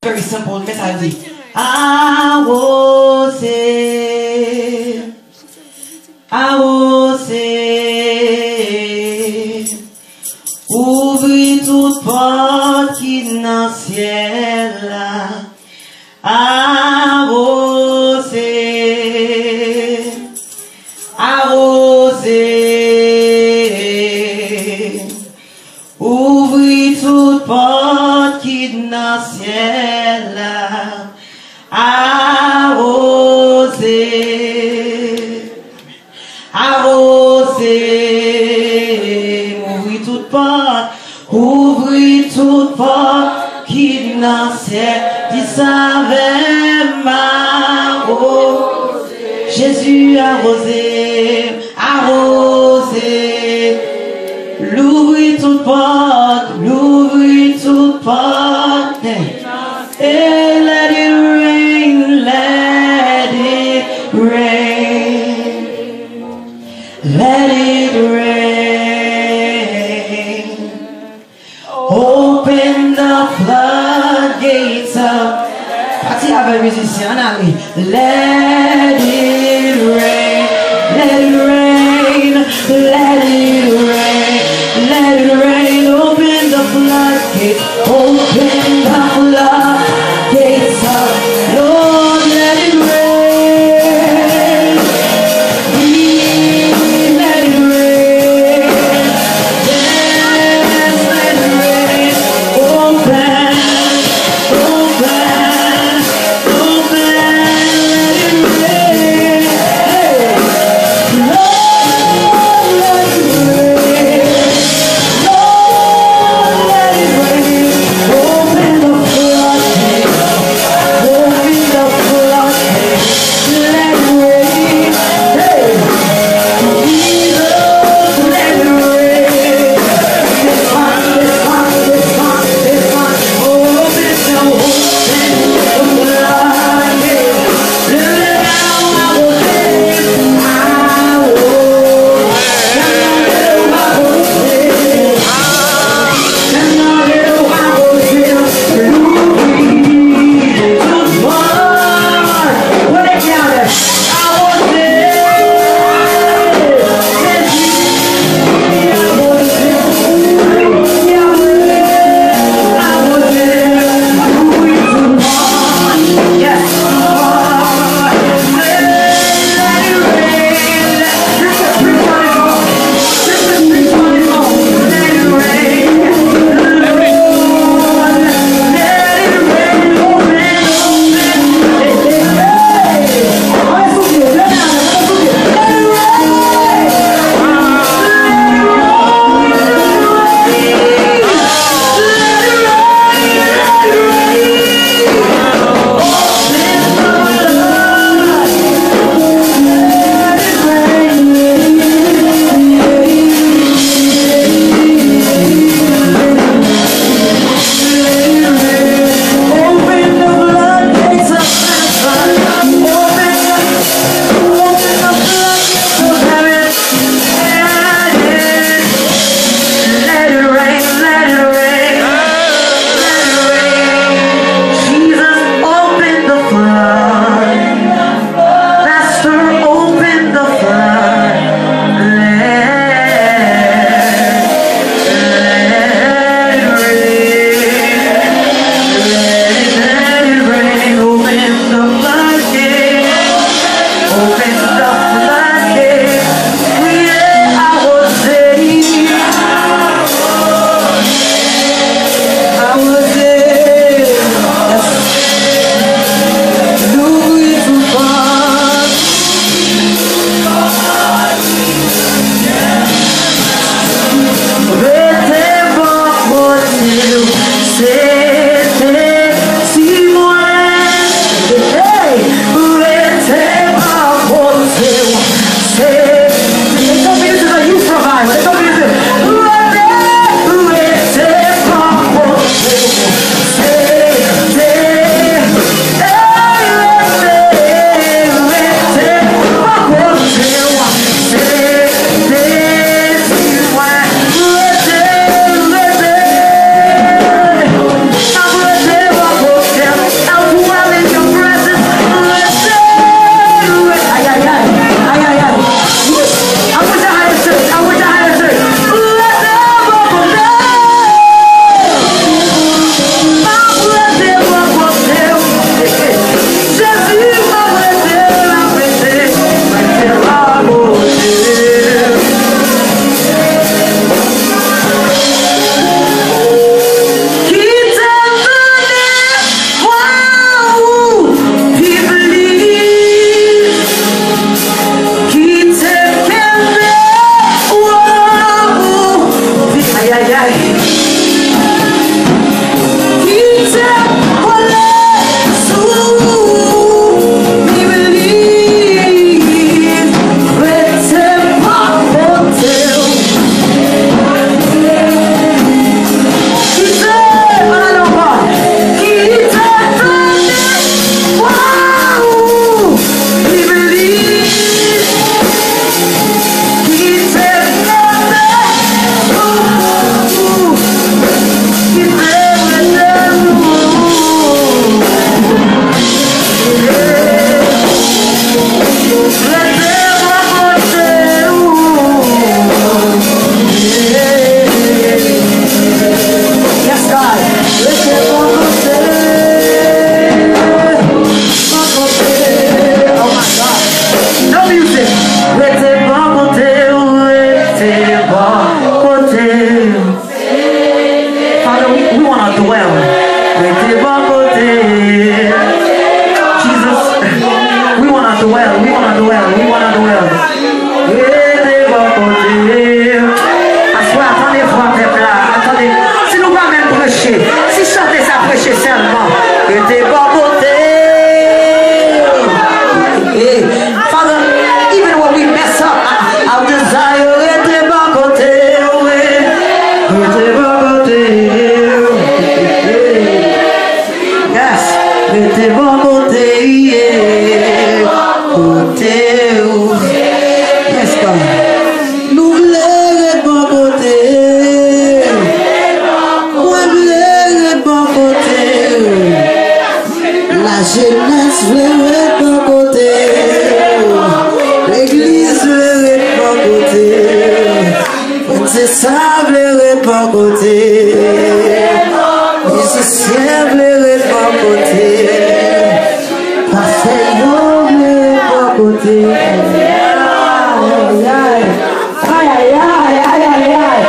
Very simple, mais ça dit arroser, arroser, ouvrir toute porte qui dans le ciel là, arroser, arroser, ouvrir toute porte qui dans le ciel là, arroser, arroser, ouvrir toute porte qui dans le ciel, dis ça avec ma rose, Jésus arrosé, arrosé, l'ouvrir toute porte, et let it rain, let it rain, let it rain, open the floodgates up. Parti avec musicien, allez. Let it rain, let it rain, let it rain, let it rain, open the floodgates, open the floodgates up. Lord, let it rain, let it rain, yes, let it rain, open, open, open, let it rain. rete pas côté. Father, even when we mess up, our desire rete pas côté. Rete pas côté. Yes, rete pas côté. Côté. Yes, God. Nous voulons pas côté. La jeunesse veut pas côté, l'église veut pas côté, c'est ça veut pas côté, musicien veut pas côté, pasteur veut pas côté. Aïe aïe aïe aïe aïe aïe.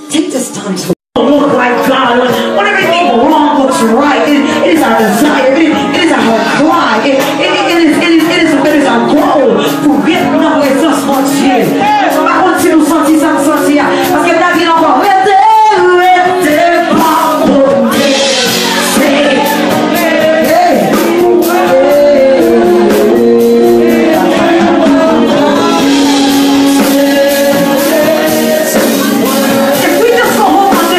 Take this time to look like God. When everything wrong looks right, it is our desire. It is our cry. It is our goal to get nowhere just once here. I want you to sentir ça, sentir. Parce que David encore If we just go home on this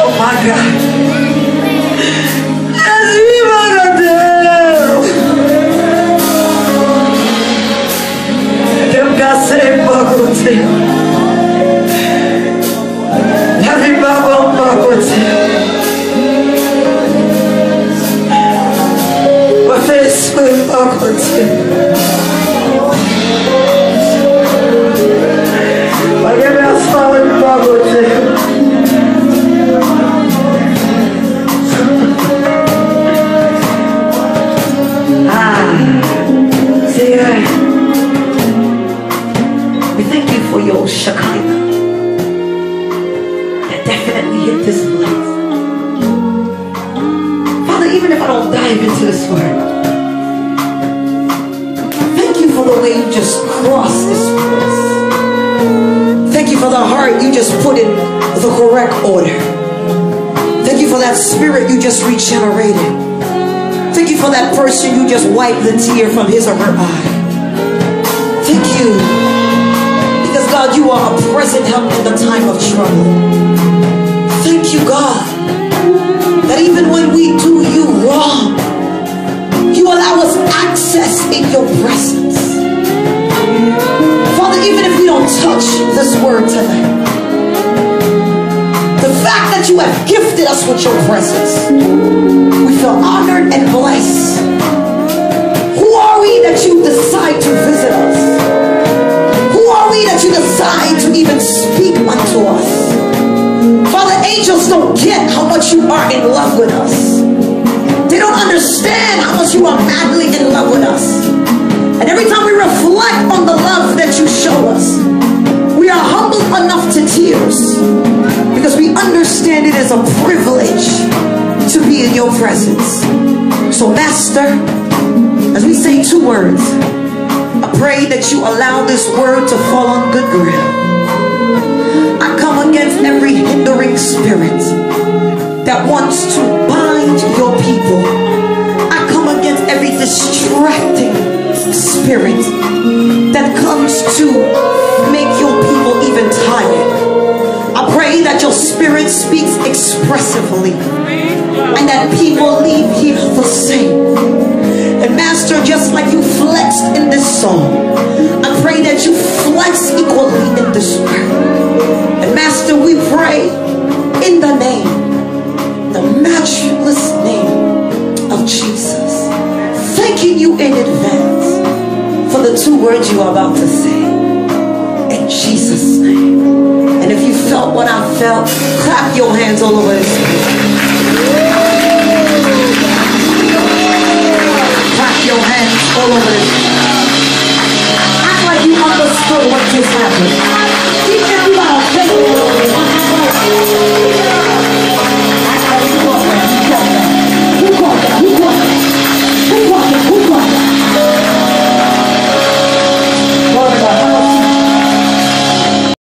Oh my God. We thank you for your Shekinah that definitely hit this place. Father, even if I don't dive into this word, thank you for the way you just crossed this place. Thank you for the heart you just put in the correct order. Thank you for that spirit you just regenerated. Thank you for that person you just wiped the tear from his or her eye. Thank you. Because God, you are a present help in the time of trouble. Thank you, God, that even when we do you wrong, you allow us access in your presence. Father, even if we don't touch this word tonight, the fact that you have gifted us with your presence, we feel honored and blessed. Who are we that you decide to visit us? Who are we that you decide to even speak unto us? Father, angels don't get how much you are in love with us. They don't understand how much you are madly in love with us. And every time we reflect on the love that you show us, we are humbled enough to tears, because we understand it is a privilege to be in your presence. So Master, as we say two words, I pray that you allow this word to fall on good ground. I come against every hindering spirit that wants to bind your people. I come against every distracting spirit that comes to make your people even tired. I pray that your spirit speaks expressively and that people leave here the same. And Master, just like you flexed in this song, I pray that you flex equally in this word. And Master, we pray in the name, the matchless name of Jesus, thanking you in advance for the two words you are about to say. In Jesus' name. And if you felt what I felt, clap your hands all over this place.